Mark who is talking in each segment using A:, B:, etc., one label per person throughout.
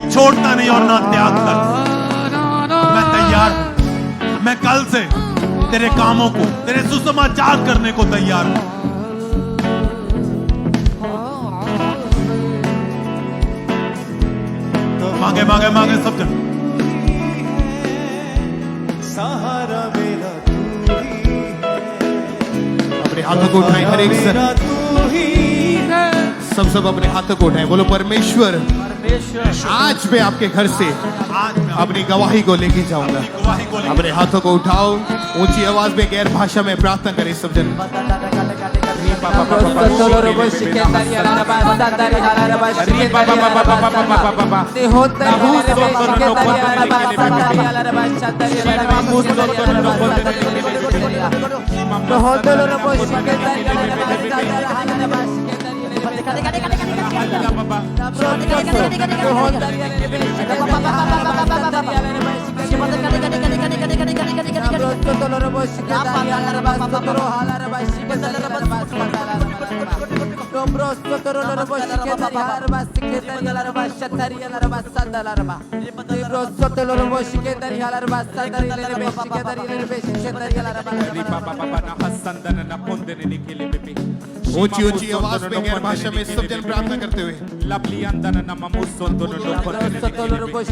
A: छोड़ता नहीं और ना त्याग करता। मैं तैयार हूं, मैं कल से तेरे कामों को, तेरे सुसमाचार करने को तैयार हूं। मांगे मांगे मांगे सब जन।
B: सहारा मेरा तू ही है,
C: अपने हाथों को उठाएं, हर एक
B: मेरा तू ही है।
C: सब अपने हाथों को उठाएं, बोलो परमेश्वर आज मैं आपके घर से
A: आज मैं
C: अपनी गवाही को लेके जाऊंगा।
A: गवाही को लेकर
C: अपने हाथों को उठाओ, ऊंची आवाज में गैर भाषा में प्रार्थना करें सब जन। ऊंची ऊंची आवाज में गैर भाषा में सब जन प्रार्थना करते हुए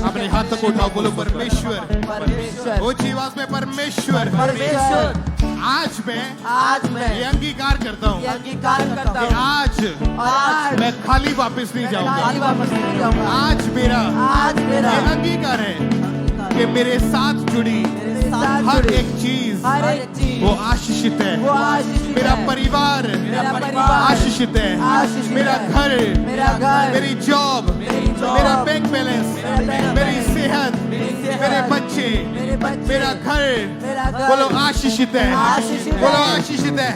C: अपने हाथों को उठाओ, बोलो परमेश्वर। ऊंची आवाज में परमेश्वर आज मैं ये अंगीकार करता हूँ कि आज मैं खाली वापस नहीं जाऊंगा। आज मेरा ये अंगीकार है कि मेरे साथ जुड़ी हर एक चीज वो आशीषित है। मेरा परिवार आशीषित है। मेरा घर, मेरी जॉब, मेरा बैंक बैलेंस, मेरी सेहत, मेरे बच्चे, मेरा घर, बोलो आशीषित है। बोलो आशीषित है।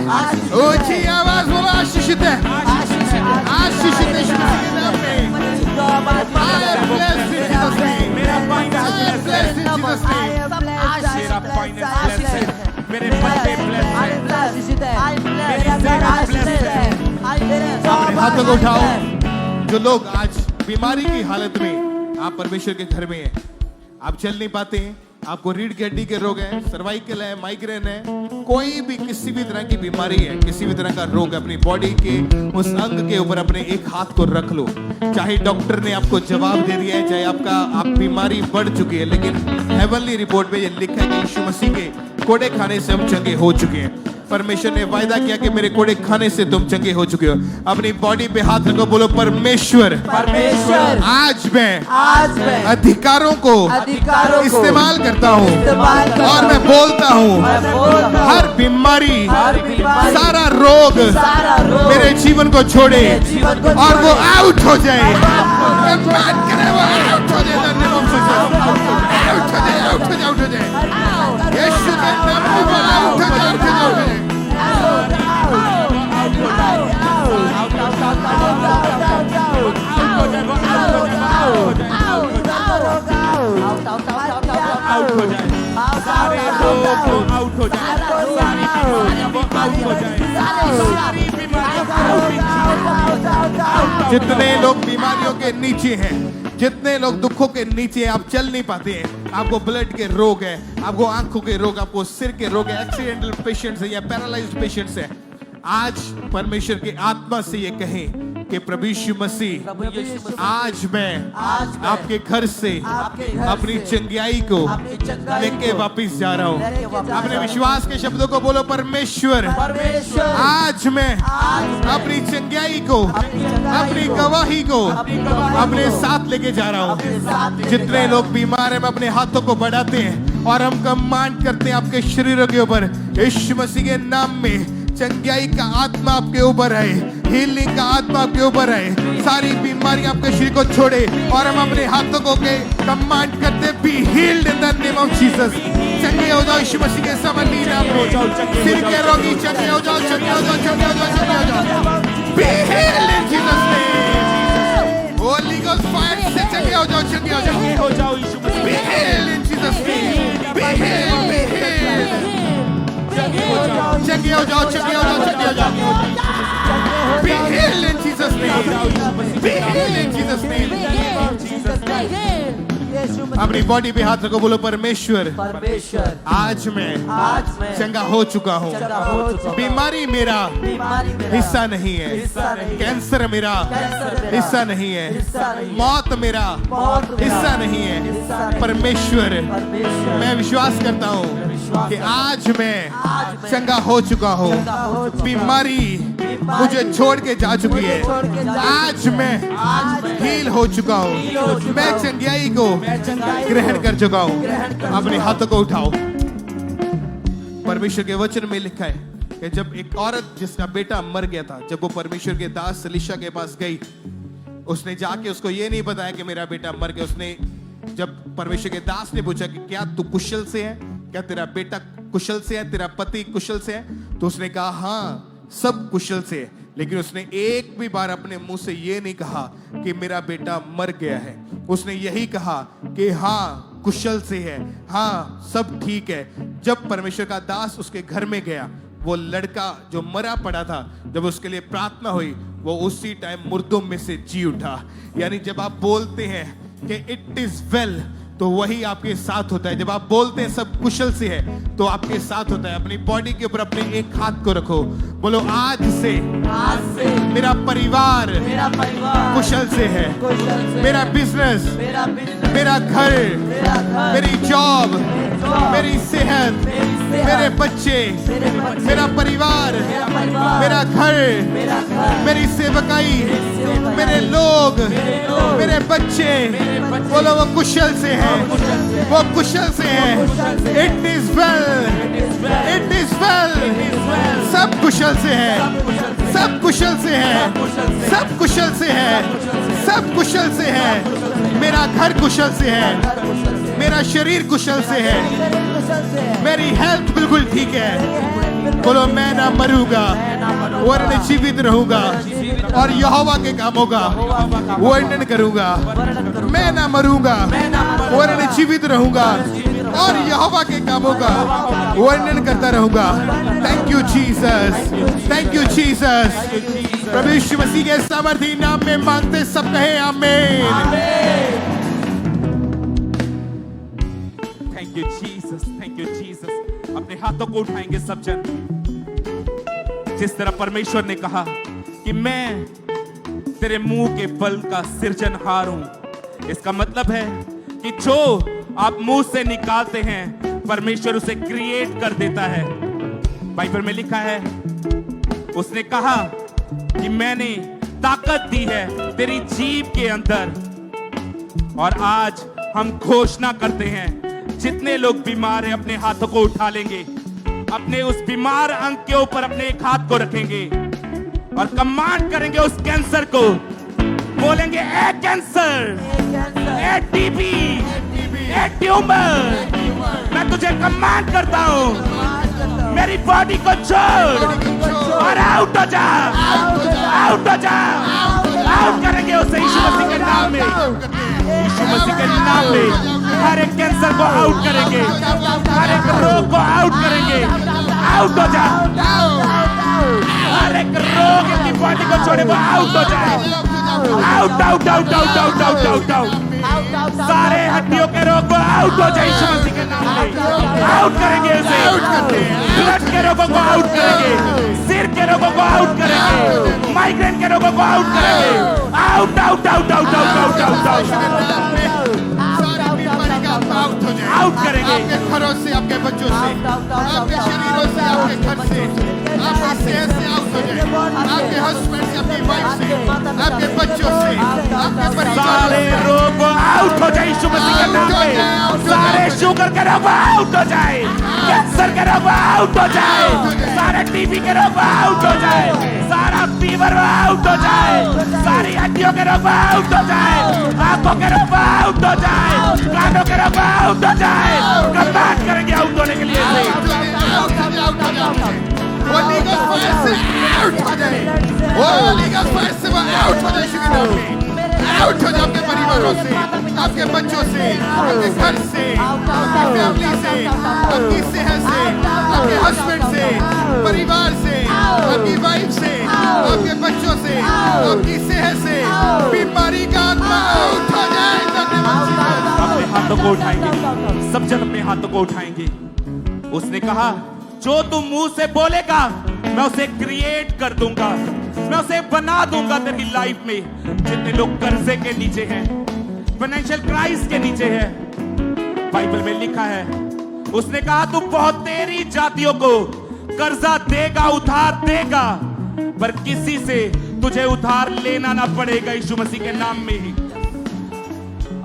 C: ऊंची आवाज बोलो आशीषित है। आशीषित है यीशु मसीह के नाम में। I am blessed in Jesus' name. I am blessed in Jesus' name.
D: मेरा फाइनेंस ब्लेस्ड है, मेरे बच्चे ब्लेस्ड हैं, मेरी सेहत ब्लेस्ड है।
C: अपने हाथों को उठाओ। जो लोग आज बीमारी की हालत में, आप परमेश्वर के घर में हैं, आप चल नहीं पाते हैं, आपको रीढ़ की हड्डी के रोग है, सर्वाइकल है, माइग्रेन है, कोई भी किसी भी तरह की बीमारी है, किसी भी तरह का रोग है, अपनी बॉडी के उस अंग के ऊपर अपने एक हाथ को रख लो। चाहे डॉक्टर ने आपको जवाब दे दिया है, चाहे आप बीमारी बढ़ चुकी है, लेकिन हेवनली रिपोर्ट में ये लिखा है कि यीशु मसीह के कोड़े खाने से हम चंगे हो चुके हैं। परमेश्वर ने वायदा किया कि मेरे कोड़े खाने से तुम चंगे हो चुके हो। अपनी बॉडी पे हाथ रखो, बोलो परमेश्वर आज मैं अधिकारों को इस्तेमाल करता हूँ और मैं बोलता हूँ हर बीमारी, सारा रोग मेरे जीवन को छोड़े और वो आउट हो जाए। बात करें वो आउट हो जाए, आउट हो जाए। यीशु के नाम में वो आउट हो जाए। जितने लोग बीमारियों के नीचे हैं, जितने लोग दुखों के नीचे हैं, आप चल नहीं पाते हैं, आपको ब्लड के रोग है, आपको आंखों के रोग, आपको सिर के रोग है, एक्सीडेंटल पेशेंट्स है या पैरालाइज्ड पेशेंट्स है, आज परमेश्वर की आत्मा से ये कहें कि प्रभु यीशु मसीह आज मैं आपके घर से अपनी चंगाई को लेके वापस जा रहा हूँ। अपने विश्वास के शब्दों को बोलो परमेश्वर आज मैं अपनी चंगाई को, अपनी गवाही को अपने साथ लेके जा रहा हूँ। जितने लोग बीमार हैं, हम अपने हाथों को बढ़ाते हैं और हम कमांड करते हैं आपके शरीरों के ऊपर, यीशु मसीह के नाम में चंगाई का आत्मा आपके ऊपर है, हीलिंग का आत्मा आपके ऊपर है, सारी बीमारी आपके शरीर को छोड़े और हम अपने हाथों को के कमांड करते be healed in the name of Jesus. चंगे हो जाओ यीशु मसीह के सामर्थ्य नाम में। सिर के रोगी चंगे हो जाओ, चंगे हो जाओ, चंगे हो जाओ, चंगे हो जाओ। Be healed in Jesus name. Holy ghost fire से चंगे हो जाओ, चंगे हो जाओ यीशु मसीह। Be healed in Jesus name. Be healed, be healed. चंगे हो जाओ, चंगे हो जाओ, चंगे हो जाओ। Be healed in Jesus' name. Be healed in Jesus' name.
D: यीशु मसीह
C: अपनी बॉडी पे हाथ रखो, बोलो परमेश्वर
D: परमेश्वर
C: आज मैं
D: आज मैं
C: चंगा हो चुका हूँ।
D: चंगा हो चुका हूँ।
C: बीमारी मेरा
D: बीमारी मेरा
C: हिस्सा नहीं है,
D: हिस्सा नहीं है।
C: कैंसर मेरा
D: कैंसर मेरा
C: हिस्सा नहीं है,
D: हिस्सा नहीं है।
C: मौत मेरा
D: मौत मेरा
C: हिस्सा नहीं है।
D: हिस्सा नहीं है।
C: परमेश्वर
D: परमेश्वर
C: मैं विश्वास करता हूँ
D: विश्वास
C: कि
D: करता
C: आज मैं
D: आज मैं
C: चंगा हो चुका हूँ।
D: चंगा हो चुका हूँ।
C: बीमारी मुझे छोड़ के जा चुकी
D: मुझे
C: है।
D: छोड़ के जा
C: आज मैं
D: आज मैं
C: हील हो चुका हूँ।
D: हील हो चुका
C: मैं
D: हूँ।
C: चंगाई को
D: चंगाई को
C: ग्रहण कर चुका हूँ।
D: ग्रहण कर
C: अपने
D: चुका
C: हाथों को उठाओ। परमेश्वर के वचन में लिखा है कि जब एक औरत जिसका बेटा मर गया था, जब वो परमेश्वर के दास एलीशा के पास गई, उसने जाके उसको ये नहीं बताया कि मेरा बेटा मर गया। उसने जब परमेश्वर के दास ने पूछा कि क्या तू कुशल से है, क्या तेरा बेटा कुशल से है, तेरा पति कुशल से है, तो उसने कहा हाँ सब कुशल से है। लेकिन उसने एक भी बार अपने मुंह से ये नहीं कहा कि मेरा बेटा मर गया है। उसने यही कहा कि हाँ कुशल से है, हाँ सब ठीक है। जब परमेश्वर का दास उसके घर में गया, वो लड़का जो मरा पड़ा था, जब उसके लिए प्रार्थना हुई, वो उसी टाइम मुर्दों में से जी उठा। यानी जब आप बोलते हैं कि इट इज वेल, तो वही आपके साथ होता है। जब आप बोलते हैं सब कुशल से है, तो आपके साथ होता है। अपनी बॉडी के ऊपर अपने एक हाथ को रखो, बोलो आज से मेरा परिवार कुशल से है। मेरा बिजनेस, मेरा घर, मेरी जॉब, मेरी सेहत, मेरे बच्चे, मेरा परिवार, मेरा घर, मेरी सेवकाई, मेरे लोग, मेरे बच्चे, बोलो वो कुशल से है, वो कुशल से है। It is well, it is well. सब कुशल से है, सब कुशल से है, सब कुशल से है, सब कुशल से है। मेरा घर कुशल से है, मेरा शरीर कुशल से है, मेरी हेल्थ बिल्कुल ठीक है। बोलो मैं ना मरूंगा वरन जीवित रहूंगा और यहोवा के कामों का वर्णन करूंगा। मैं ना मरूंगा वरन जीवित रहूंगा और यहोवा के कामों का वर्णन करता रहूंगा। Thank you Jesus, thank you Jesus. प्रभु यीशु मसीह के सामर्थी नाम में मांगते सब कहे आमीन।
E: Thank you Jesus, thank you Jesus. अपने हाथों को उठाएंगे सब जन। जिस तरह परमेश्वर ने कहा कि मैं तेरे मुंह के फल का सृजनहार हूं, इसका मतलब है कि जो आप मुंह से निकालते हैं परमेश्वर उसे क्रिएट कर देता है। बाइबल में लिखा है, उसने कहा कि मैंने ताकत दी है तेरी जीभ के अंदर। और आज हम घोषणा करते हैं, जितने लोग बीमार हैं अपने हाथों को उठा लेंगे, अपने उस बीमार अंग के ऊपर अपने एक हाथ को रखेंगे और कमांड करेंगे उस कैंसर को, बोलेंगे ए कैंसर, ए टीबी, ए ट्यूमर, मैं तुझे कमांड करता हूं, मेरी बॉडी को छोड़ और आउट हो जा, आउट हो जा। आउट करेंगे उसे यीशु मसीह के नाम में, यीशु मसीह के नाम में। हर एक कैंसर को आउट करेंगे, हर एक रोग को आउट करेंगे। आउट हो जा, हर एक रोग की बॉडी को छोड़े वो आउट हो जाए। Out out out out out out out out. सारे हड्डियों के रोग को आउट हो जाए यीशु मसीह के नाम में। आउट करेंगे उसे। ब्लड के रोगों को आउट करेंगे, सिर के रोगों को आउट करेंगे, माइग्रेन के रोगों को आउट करेंगे। Out out out out out out out out करेंगे।
C: आपके घरों से, आपके बच्चों से, आपके शरीरों से, आपके घर से, आपकी सेहत से आउट हो जाए, आपके हस्बैंड से, अपनी वाइफ से, आपके बच्चों से, आपके परिवार
E: सारे
C: से।
E: रोग आउट हो जाए यीशु मसीह के नाम में। सारे शुगर के रोग आउट हो जाए, कैंसर के रोग आउट हो जाए, सारे टीबी के रोग आउट हो जाए, सारा फीवर आउट हो जाए, सारी हड्डियों के रोग आउट हो जाए, आंखों के रोग आउट हो जाए, कानों के रोग आउट हो जाए। कमांड करेंगे आउट होने के लिए।
C: Holy Ghost fire से आउट हो जाए, Holy Ghost fire से वो आउट हो जाए। आउट हो जाए आपके परिवारों से, आपके बच्चों से, आपके घर से, आपकी फैमिली से, आपकी सेहत से, आपके हस्बैंड से, परिवार से, आपकी वाइफ से, आपके बच्चों से, आपकी सेहत से बीमारी का आत्मा आउट हो जाए।
E: अपने हाथों को उठाएंगे, सब जन अपने हाथों को उठाएंगे। उसने कहा जो तू मुंह से बोलेगा मैं उसे क्रिएट कर दूंगा, मैं उसे बना दूंगा तेरी लाइफ में। जितने लोग कर्जे के नीचे हैं, फाइनेंशियल क्राइसिस के नीचे हैं, बाइबल में लिखा है उसने कहा तू बहुत तेरी जातियों को कर्जा देगा, उधार देगा, पर किसी से तुझे उधार लेना ना पड़ेगा यीशु मसीह के नाम में ही।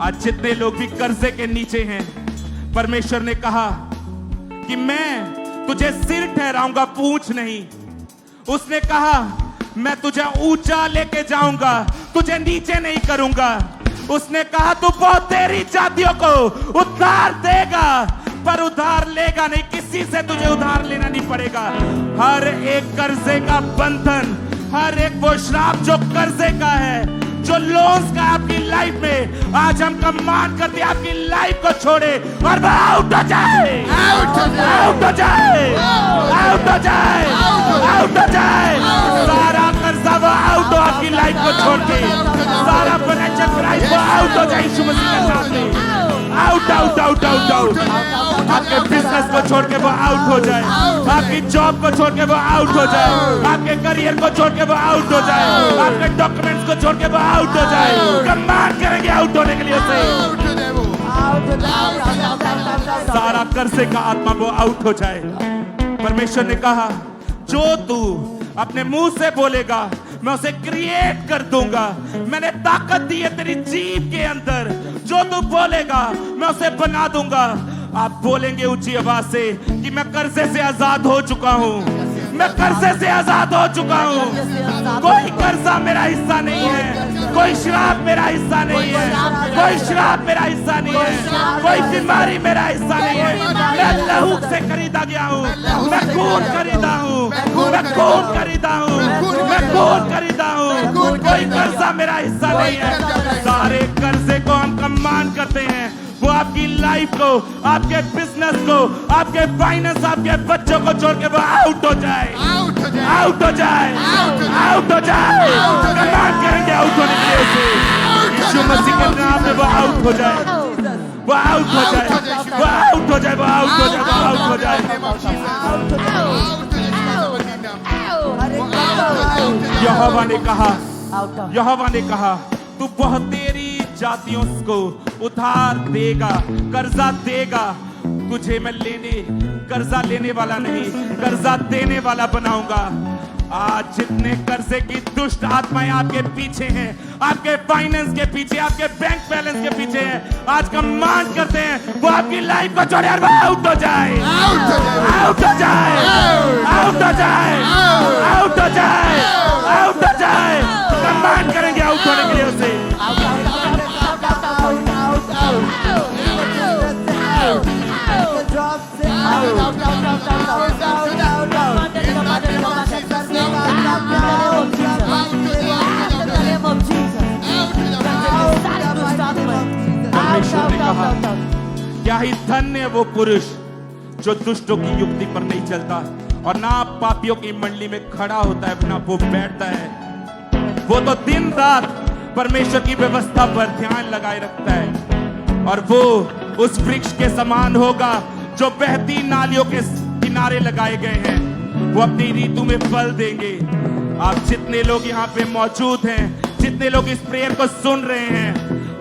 E: आज जितने लोग भी कर्जे के नीचे हैं, परमेश्वर ने कहा कि मैं तुझे सिर ठहराऊंगा, पूंछ नहीं। उसने कहा मैं तुझे ऊंचा लेके जाऊंगा, तुझे नीचे नहीं करूंगा। उसने कहा तू बहुत तेरी जातियों को उधार देगा, पर उधार लेगा नहीं, किसी से तुझे उधार लेना नहीं पड़ेगा। हर एक कर्जे का बंधन, हर एक वो श्राप जो कर्जे का है, जो लोन्स का आपकी लाइफ में, आज हम कमांड करते हैं आपकी लाइफ को छोड़े और वो आउट हो जाए, आउट हो जाए, आउट हो जाए, आउट हो जाए, आउट हो जाए। सारा कर्जा वो आउट हो आपकी लाइफ को छोड़ के, सारा फाइनेंशियल क्राइसिस वो आउट हो जाए यीशु मसीह के नाम में। Out out out out out. आपके बिजनेस को छोड़ के वो आउट हो जाए, आपकी जॉब को छोड़ के वो आउट हो जाए, आपके करियर को छोड़ के वो आउट हो जाए, आपके डॉक्यूमेंट्स को छोड़ के वो आउट हो जाए। कमांड करेंगे आउट होने के लिए उसे। सारा कर्जे का आत्मा वो आउट हो जाए। परमेश्वर ने कहा जो तू अपने मुंह से बोलेगा मैं उसे क्रिएट कर दूंगा। मैंने ताकत दी है तेरी जीभ के अंदर, जो तू बोलेगा मैं उसे बना दूंगा। आप बोलेंगे ऊंची आवाज से कि मैं कर्जे से आजाद हो चुका हूं, मैं कर्जे से आजाद हो चुका हूं। कोई कर्जा मेरा हिस्सा नहीं है, कोई श्राप मेरा हिस्सा नहीं है, कोई श्राप मेरा हिस्सा नहीं है, कोई बीमारी मेरा हिस्सा नहीं है। मैं लहू से खरीदा गया हूं, मैं खून खरीदा हूं, मैं खून खरीदा हूं, मैं खून खरीदा हूं। कोई कर्जा मेरा हिस्सा नहीं है। सारे कर्जे को हम कमांड करते हैं वो आपकी लाइफ को, आपके बिजनेस को, आपके फाइनेंस, आपके बच्चों को छोड़ के वो आउट हो जाए, आउट हो जाए, आउट हो जाए, आउट हो जाए। कमांड करेंगे आउट होने के लिए उसे, यीशु मसीह के नाम में वो आउट हो जाए, वो आउट हो जाए, वो आउट हो जाए, वो आउट हो जाए, वो आउट हो जाए। यहोवा ने कहा, यहोवा ने कहा तू बहुत तेरी जातियों को उधार देगा, कर्जा देगा। तुझे मैं कर्जा लेने वाला नहीं, कर्जा देने वाला बनाऊंगा। आज जितने कर्जे की दुष्ट आत्माएं आपके पीछे हैं, आपके फाइनेंस के पीछे, आपके बैंक बैलेंस के पीछे हैं, आज कमांड करते हैं वो आपकी लाइफ को छोड़े और वो आउट हो जाए, आउट हो जाए, आउट हो जाए, आउट हो जाए, आउट हो जाए, आउट हो जाए। कमांड करेंगे आउट होने के लिए उसे। परमेश्वर ने कहा क्या ही धन्य वो पुरुष जो दुष्टों की युक्ति पर नहीं चलता और ना पापियों की मंडली में खड़ा होता है, ना वो बैठता है। वो तो दिन रात परमेश्वर की व्यवस्था पर ध्यान लगाए रखता है और वो उस वृक्ष के समान होगा जो बहती नालियों के किनारे लगाए गए हैं। वो अपनी ऋतु में फल देंगे। आप जितने लोग यहाँ पे मौजूद हैं, जितने लोग इस प्रेयर को सुन रहे हैं,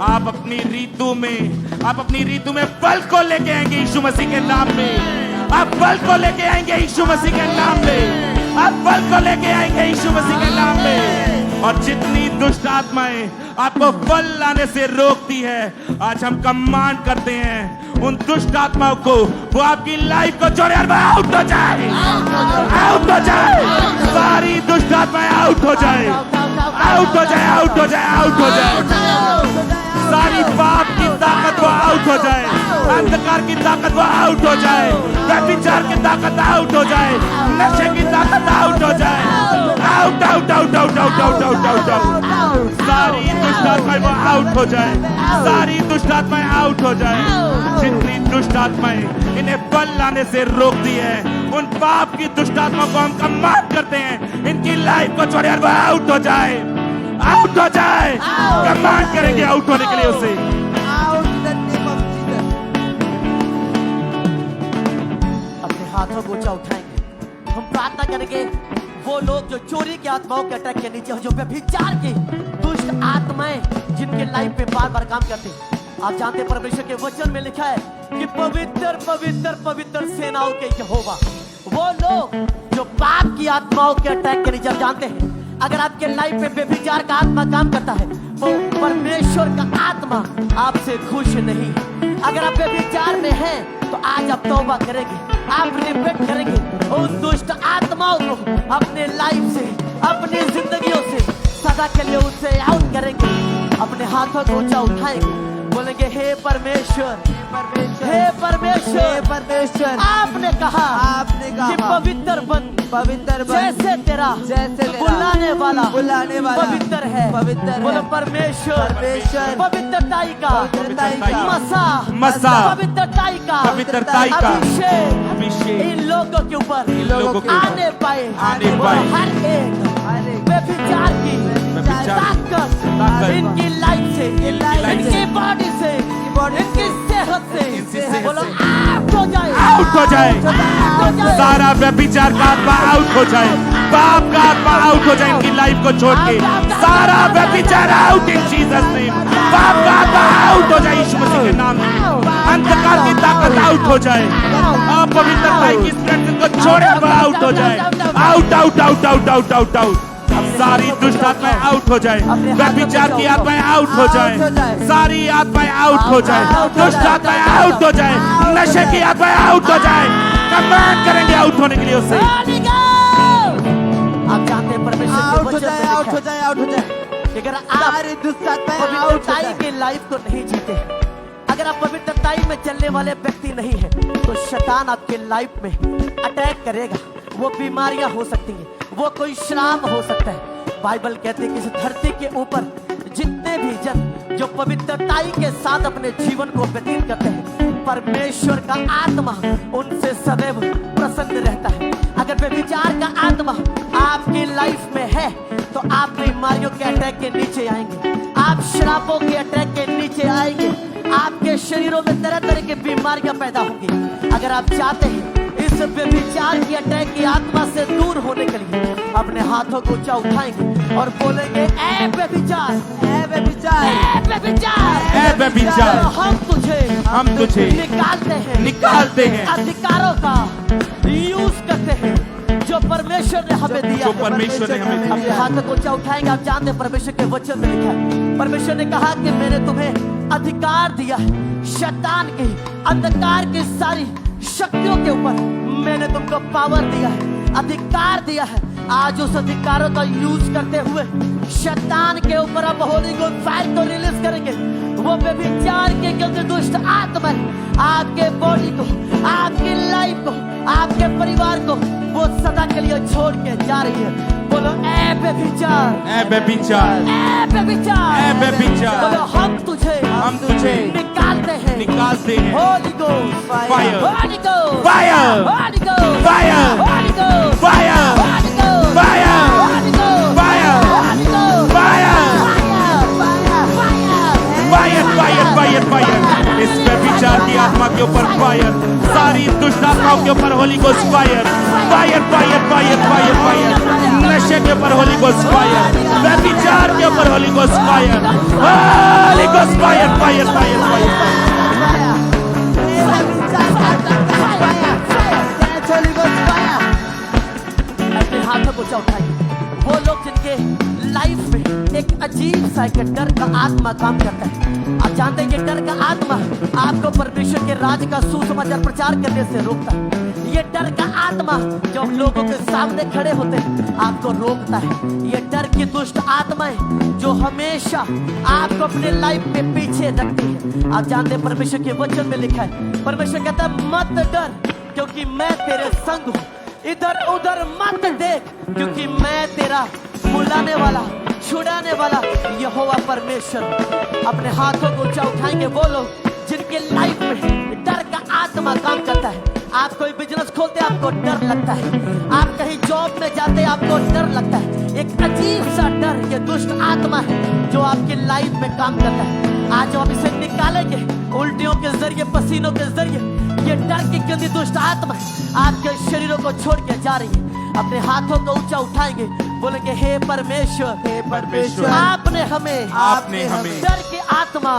E: आप अपनी ऋतु में फल को लेके आएंगे यीशु मसीह के नाम में। आप फल को लेके आएंगे यीशु मसीह के नाम में। आप फल को लेके आएंगे यीशु मसीह के नाम में। और जितनी दुष्ट आत्माएं आपको फल लाने से रोकती है, आज हम कमांड करते हैं उन दुष्ट आत्माओं को वो आपकी लाइफ को छोड़े और आउट हो जाए, आउट हो जाए। सारी दुष्ट आत्माएं आउट हो जाए, आउट हो जाए, आउट हो जाए, आउट हो जाए। सारी पाप की ताकत वो आउट हो जाए, अंधकार की ताकत वो आउट हो जाए, व्यभिचार की ताकत आउट हो जाए, नशे की ताकत आउट हो जाए। Out out out out out out out out out. सारी दुष्ट दुष्ट आत्माएं वो आउट हो जाए, सारी दुष्ट आत्माएं आउट हो जाए। जितनी दुष्ट आत्माएं इन्हें बल लाने से रोकती है, उन पाप की दुष्ट आत्मा को हम कमांड करते हैं, इनकी लाइफ को छोड़े और वो आउट हो जाए, आउट हो जाए। कमांड करेंगे आउट होने के लिए उसे।
D: Out in the name of Jesus. अपने हाथों को ऊंचा उठाएंगे, हम प्रार्थना करेंगे वो लोग जो चोरी की आत्माओं के अटैक के नीचे हो, जो व्यभिचार की दुष्ट आत्माएं जिनके लाइफ में बार बार काम करते हैं। आप जानते हैं परमेश्वर के वचन में लिखा है कि पवित्र पवित्र पवित्र सेनाओं के यहोवा, वो लोग जो पाप की आत्माओं के अटैक के नीचे, आप जानते हैं अगर आपके लाइफ में व्यभिचार का आत्मा काम करता है, वो परमेश्वर का आत्मा आपसे खुश नहीं है। अगर आप व्यभिचार में हैं तो आज आप तौबा करेंगे, आप रिपेंट करेंगे, उस दुष्ट आत्माओं को अपने लाइफ से, अपनी जिंदगियों से सदा के लिए उससे आउट करेंगे। अपने हाथों को ऊंचा उठाएंगे, बोलेंगे हे परमेश्वर, हे परमेश्वर, हे परमेश्वर, आपने कहा कि पवित्र बन, पवित्र बन, जैसे तेरा बुलाने वाला पवित्र है, पवित्र। बोलो परमेश्वर, परमेश्वर, पवित्रताई का मसा, पवित्रताई का अभिषेक इन लोगों के ऊपर आने पाए। हर एक व्यभिचार की ताकत इनकी लाइफ से, इनकी बॉडी से, इनकी सेहत से, बोलो आउट हो जाए,
E: आउट हो जाए। सारा व्यभिचार का आत्मा आउट हो जाए, पाप का आत्मा आउट हो जाए इनकी लाइफ को छोड़ के। सारा व्यभिचार आउट इन जीसस नेम। पाप का आत्मा आउट हो जाए यीशु मसीह के नाम में। अंधकार की ताकत आउट हो जाए, अपवित्रता की स्पिरिट को छोड़े और आउट हो जाए। Out out out out out out out. अब सारी दुष्ट आत्माएं आउट हो जाए, व्यभिचार की आत्माएं आउट हो जाए, सारी आत्माएं आउट हो जाए, दुष्ट आत्माएं आउट हो जाए, नशे की आत्माएं आउट हो जाए। कमांड करेंगे आउट होने के लिए उससे।
D: आप जानते हैं परमेश्वर
B: आउट हो जाए, आउट हो जाए, आउट हो जाए।
D: अगर आप
B: दुष्ट आत्माएं आउट हो
D: पवित्रताई
B: जाए।
D: की लाइफ को नहीं जीते, अगर आप पवित्रताई में चलने वाले व्यक्ति नहीं है, तो शैतान आपके लाइफ में अटैक करेगा। वो बीमारियां हो सकती हैं, वो कोई श्राप हो सकता है। बाइबल कहती है कि इस धरती के ऊपर जितने भी जन जो पवित्रताई के साथ अपने जीवन को व्यतीत करते हैं, परमेश्वर का आत्मा उनसे सदैव प्रसन्न रहता है। अगर व्यभिचार का आत्मा आपकी लाइफ में है तो आप बीमारियों के अटैक के नीचे आएंगे, आप श्रापों के अटैक के नीचे आएंगे, आपके शरीरों में तरह तरह की बीमारियां पैदा होंगी। अगर आप चाहते हैं इस व्यभिचार की अटैक की आत्मा से दूर होने के लिए, अपने हाथों को ऊंचा उठाएंगे और बोलेंगे ए व्यभिचार, ए व्यभिचार, ए व्यभिचार,
E: ए व्यभिचार,
D: हम तुझे
E: निकालते हैं
D: अधिकारों का यूज करते हैं जो परमेश्वर ने हमें दिया,
E: जो परमेश्वर ने हमें दिया।
D: अपने हाथों को ऊंचा उठाएंगे। आप जानते हैं परमेश्वर के वचन में लिखा है, परमेश्वर ने कहा कि मैंने तुम्हें अधिकार दिया है शैतान की, अंधकार की सारी शक्तियों के ऊपर मैंने तुमको पावर दिया है, अधिकार दिया है। आज उस अधिकारों का यूज करते हुए शैतान के ऊपर आप होली गोस्ट फायर को रिलीज करेंगे। वो व्यभिचार के गंदे दुष्ट आत्मा आपके बॉडी को, आपकी लाइफ को, आपके परिवार को वो सदा के लिए छोड़ के जा रही है। बोलो ए व्यभिचार,
E: ए व्यभिचार,
D: ए व्यभिचार,
E: ए व्यभिचार।
D: बोलो हम तुझे निकालते हैं holy ghost
E: fire,
D: Holi ghost
E: fire,
D: Holi ghost
E: fire,
D: Holi ghost
E: fire,
D: Holi ghost
E: fire,
D: Holi ghost
E: fire,
D: Holi ghost
E: fire,
D: fire
E: fire, fire, fire. इस व्यभिचार की आत्मा के ऊपर फायर, सारी दुष्ट आत्माओं के ऊपर Holi ghost fire, fire, fire, fire, fire, fire. नशे के ऊपर होली गोस्ट फायर, व्यभिचार के ऊपर Holi ghost fire, Holi ghost fire, fire, fire, fire.
D: अपने हाथों को ऊंचा उठाइए। वो लोग जिनके लाइफ में एक अजीब सा एक डर का आत्मा काम करता है। आप जानते हैं कि डर का आत्मा आपको परमेश्वर के राज का सुसमाचार प्रचार करने से रोकता है। ये डर का आत्मा जब लोगों के सामने खड़े होते हैं आपको रोकता है। ये डर की दुष्ट आत्माएं जो हमेशा आपको अपने लाइफ में पीछे रखती है। आप जानते हैं परमेश्वर के वचन में लिखा है, परमेश्वर कहता है मत डर क्योंकि मैं तेरे संग हूँ, इधर उधर मत देख क्योंकि मैं तेरा बुलाने वाला छुड़ाने वाला यहोवा परमेश्वर। अपने हाथों को ऊंचा उठाएंगे वो लोग जिनके लाइफ में डर का आत्मा काम करता है। आप कोई बिजनेस खोलते हैं आपको डर लगता है, आप कहीं जॉब में जाते हैं आपको डर लगता है। एक अजीब सा डर, ये दुष्ट आत्मा है जो आपकी लाइफ में काम करता है। आज हम इसे निकालेंगे उल्टियों के जरिए, पसीनों के जरिए। ये डर की गंदी दुष्ट आत्मा आपके शरीरों को छोड़ के जा रही है। अपने हाथों को ऊंचा उठाएंगे, बोलेंगे हे परमेश्वर,
B: हे परमेश्वर,
D: आपने हमें डर की आत्मा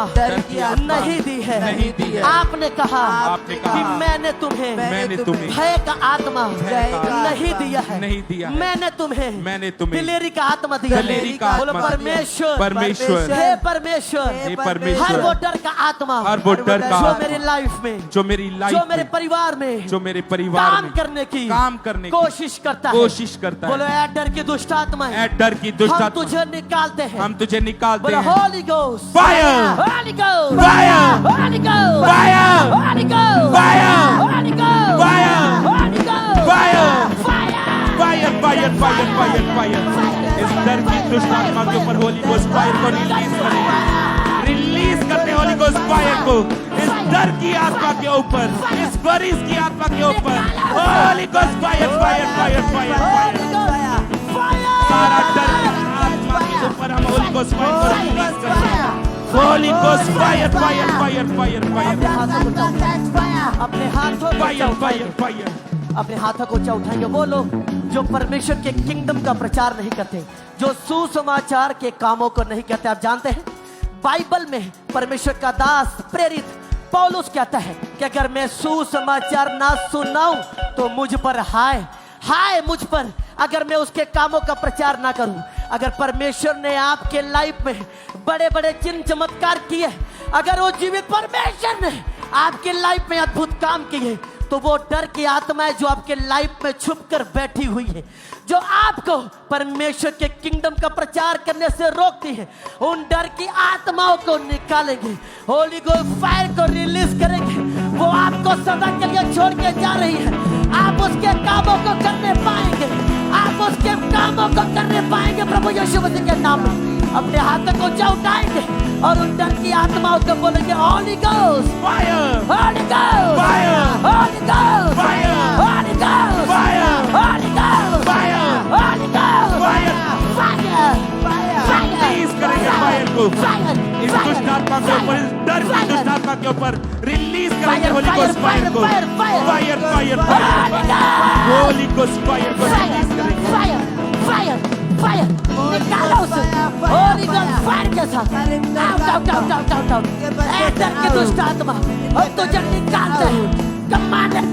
D: नहीं दी है।
E: नहीं दी है।
D: आपने कहा
E: आपने कहा
D: कि मैंने तुम्हें भय का आत्मा नहीं दिया है।
E: नहीं दिया है।
D: मैंने तुम्हें दिलेरी का आत्मा दिया है।
E: दिलेरी का
D: बोलो
E: आत्मा
D: परमेश्वर,
E: परमेश्वर,
D: हे परमेश्वर,
E: हे परमेश्वर,
D: हर वो डर का आत्मा,
E: हर वो डर का
D: जो
E: आत्मा,
D: मेरी लाइफ में,
E: जो मेरी लाइफ
D: जो मेरे
E: में,
D: परिवार में,
E: जो मेरे परिवार
D: काम
E: में
D: करने की कोशिश करता है।
E: कोशिश करता है।
D: बोलो ऐ डर की दुष्ट आत्मा है,
E: ऐ डर की दुष्ट
D: हम
E: आत्मा,
D: तुझे निकालते हैं।
E: हम तुझे निकालते
D: बोलो
E: हैं।
D: Holy ghost,
E: Fire!
D: Holy ghost,
E: Fire!
D: Holy ghost,
E: Fire!
D: Holy ghost,
E: Fire!
D: Holy ghost,
E: Fire!
D: Holy ghost,
E: Fire!
D: Fire,
E: fire fire fire fire fire. इस डर की दुष्ट आत्मा के ऊपर होली गोस्ट फायर को रिलीज करें। रिलीज करते होली गोस्ट फायर को इस डर की आत्मा के ऊपर, इस वरीस की आत्मा के ऊपर। Holi ghost fire fire fire fire fire. सारा डर की आत्मा के ऊपर हम होली गोस्ट फायर को रिलीज करते हैं। Holy ghost fire fire fire fire fire
D: अपने हाथों को
E: फायर फायर फायर।
D: अपने हाथों को ऊंचा उठाएंगे वो लोग जो परमेश्वर के किंगडम का प्रचार नहीं करते, जो सुसमाचार के कामों को नहीं करते। आप जानते हैं बाइबल में परमेश्वर का दास प्रेरित पौलुस कहता है कि अगर मैं सुसमाचार ना सुनाऊं तो मुझ पर हाय मुझ पर, अगर मैं उसके कामों का प्रचार ना करूं। अगर परमेश्वर ने आपके लाइफ में बड़े बड़े चिन्ह चमत्कार किए, अगर वो जीवित परमेश्वर ने आपके लाइफ में अद्भुत काम किए, तो वो डर की आत्माएं जो आपके लाइफ में छुप कर बैठी हुई है, जो आपको परमेश्वर के किंगडम का प्रचार करने से रोकती है, उन डर की आत्माओं को निकालेंगे। होली गोस्ट फायर को रिलीज करेंगे। वो आपको सदा के लिए छोड़ के जा रही है। आप उसके कामों को करने पाएंगे, आप उसके कामों को करने पाएंगे प्रभु यीशु मसीह के नाम में। अपने हाथों को ऊंचा उठाएंगे और उन डर की आत्माओं को बोलेंगे Holi ghost
E: fire
D: Holi ghost
E: fire
D: Holi ghost
E: fire
D: Holi ghost
E: fire
D: Holi ghost
E: fire
D: Holi ghost
E: fire.
D: Fire
E: release करेंगे फायर को इस
D: फायर
E: दुष्ट आत्मा के ऊपर, इस डर की दुष्ट आत्मा के ऊपर रिलीज करेंगे होली गोस्ट फायर को। Fire fire fire Holi ghost fire को रिलीज करेंगे।
D: फायर निकालो उसे होली गोस्ट फायर के साथ। आउट ऐ डर की दुष्ट आत्मा, हम तुझे निकालते हैं। कमांडर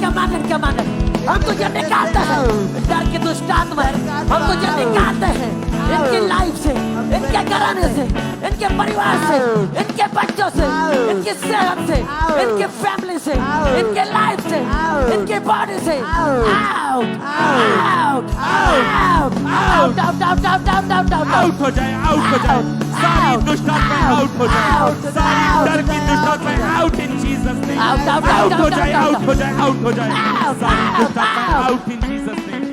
D: हम तुझे निकालते हैं। डर की दुष्ट आत्मा हम तुझे निकालते हैं इनकी लाइफ से, इनके घराने से, इनके परिवार से, इनके बच्चों से, इनकी सेहत से, इनके फैमिली से, इनके लाइफ से, इनके बॉडी से। आउट
E: आउट हो जाए, आउट हो जाए। सारी दुष्ट आत्माएं आउट हो जाए, सारी डर की दुष्ट आत्माएं out in Jesus name. Out हो जाए, आउट हो जाए, आउट हो जाए। सारी दुष्ट आत्माएं आउट इन जीसस नेम।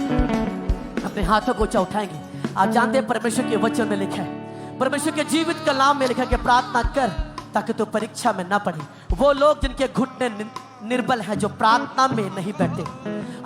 D: अपने हाथों को ऊंचा उठाएंगे। आप जानते हैं परमेश्वर के वचन में लिखा है, परमेश्वर के जीवित कलाम में लिखा है कि प्रार्थना कर ताकि तू परीक्षा में ना पड़े। वो लोग जिनके घुटने निर्बल हैं, जो प्रार्थना में नहीं बैठते।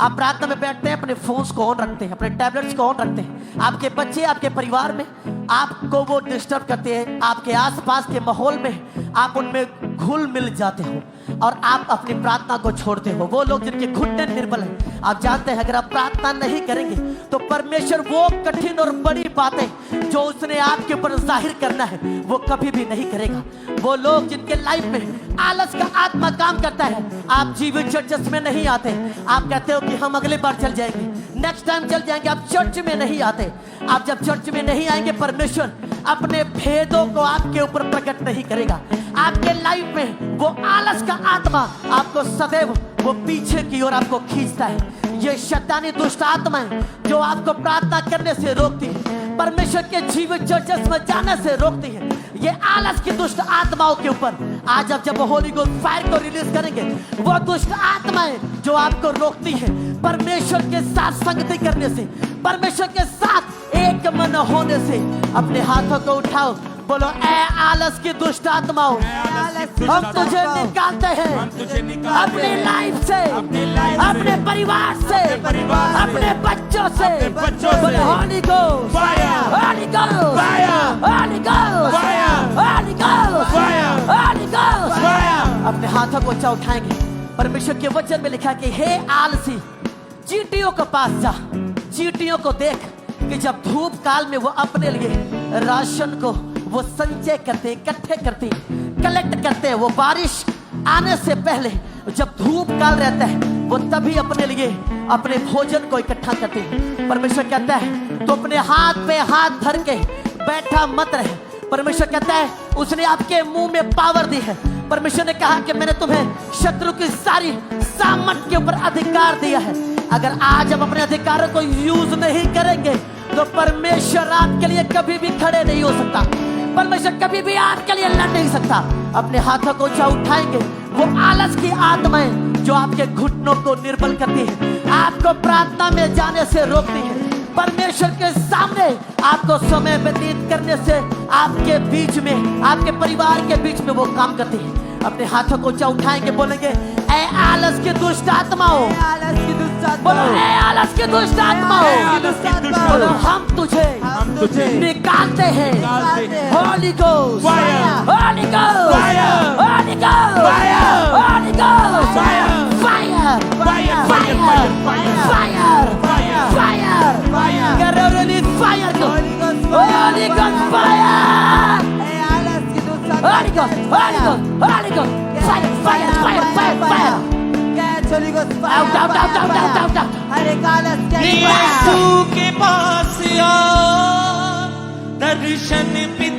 D: आप प्रार्थना में बैठते हैं, अपने फोन्स को ऑन रखते हैं, अपने टैबलेट्स को ऑन रखते हैं। आपके बच्चे आपके परिवार में आपको वो डिस्टर्ब करते हैं, आपके आसपास के माहौल में आप उनमें घुल मिल जाते हो और आप अपनी प्रार्थना को छोड़ते हो। वो लोग जिनके घुटने निर्बल हैं, आप जानते हैं अगर आप प्रार्थना नहीं करेंगे तो परमेश्वर वो कठिन और बड़ी बातें जो उसने आपके ऊपर जाहिर करना है वो कभी भी नहीं करेगा। वो लोग जिनके लाइफ में आलस का आत्मा काम करता है, आप जीवित चर्चेस में नहीं आते, आप कहते हो कि हम अगली बार चल जाएंगे, नेक्स्ट टाइम चल जाएंगे, आप चर्च में नहीं आते। आप जब चर्च में नहीं आएंगे परमेश्वर अपने भेदों को आपके ऊपर प्रकट नहीं करेगा। आपके लाइफ में वो आलस का आत्मा आपको सदैव वो पीछे की ओर आपको खींचता है। ये शैतानी दुष्ट आत्माएं जो आपको प्रार्थना करने से रोकती है, परमेश्वर के जीवित चर्चेस में जाने से रोकती है, ये आलस की दुष्ट आत्माओं के ऊपर आज आप जब होली गोस्ट फायर को रिलीज करेंगे, वो दुष्ट आत्माएं जो आपको रोकती है परमेश्वर के साथ संगति करने से, परमेश्वर के साथ एक मन होने से अपने हाथों को उठाओ, बोलो ए आलस की दुष्ट आत्माओं, हम तुझे निकालते हैं
E: हम तुझे निकालते
D: अपने
E: हैं
D: लाइफ से,
E: अपने लाइफ से,
D: अपने परिवार से, अपने बच्चों से,
E: अपने बच्चों से।
D: बोलो Holi ghost,
E: Fire!
D: Holy ghost,
E: Fire!
D: Holy ghost,
E: Fire!
D: Holy ghost,
E: Fire!
D: Holy ghost.
E: Fire!
D: अपने हाथों को ऊंचा उठाएंगे। परमेश्वर के वचन में लिखा कि हे आलसी, चींटियों के पास जा, चींटियों को देख कि जब धूप काल में वो अपने लिए राशन को वो संचय करते, इकट्ठे करते, कलेक्ट करते हैं। वो बारिश आने से पहले जब धूप काल रहता है वो तभी अपने लिए अपने भोजन को इकट्ठा करते हैं। परमेश्वर कहता है तो अपने हाथ पे हाथ धर के बैठा मत रहे। परमेश्वर कहता है उसने आपके मुंह में पावर दी है। परमेश्वर ने कहा कि मैंने तुम्हें शत्रु की सारी सामर्थ के ऊपर अधिकार दिया है। अगर आज हम अपने अधिकारों को यूज नहीं करेंगे तो परमेश्वर आपके लिए कभी भी खड़े नहीं हो सकता। परमेश्वर कभी भी आपके लिए लड़ नहीं सकता। अपने हाथों को ऊंचा उठाएंगे। वो आलस की आत्माएं जो आपके घुटनों को निर्बल करती है, आपको प्रार्थना में जाने से रोकती है, परमेश्वर के सामने आपको समय व्यतीत करने से आपके बीच में, आपके परिवार के बीच में वो काम करती है। अपने हाथों को ऊंचा उठाएंगे, बोलेंगे ए आलस की दुष्ट आत्माओं,
B: आलस की दुष्ट
D: बोलो
B: आत्माओं,
D: ए आलस की दुष्ट आत्माओं,
E: आलस की दुष्ट
D: बोलो
E: आत्माओं,
D: हम तुझे
E: हम तुझे
D: निकालते हैं।
E: निकालते हैं।
D: Holy ghost,
E: Fire!
D: Holy ghost,
E: Fire!
D: Holy ghost,
E: Fire!
D: Holy ghost,
E: Fire!
D: Fire,
E: Fire!
D: Fire,
E: Fire! Fire!
D: Fire,
E: Fire!
D: Fire,
E: Fire!
D: करो रिलीज फायर को,
B: Holy Ghost
D: holy ghost fire,
B: ए आलस की दुष्ट
D: holy ghost, holy ghost, holy ghost, fire, fire, fire, fire, fire.
B: Catch holy ghost
D: Out, out, out, out, out, out, out.
B: हर एक आलस के
F: यीशु के पास आ, दर्शन पिता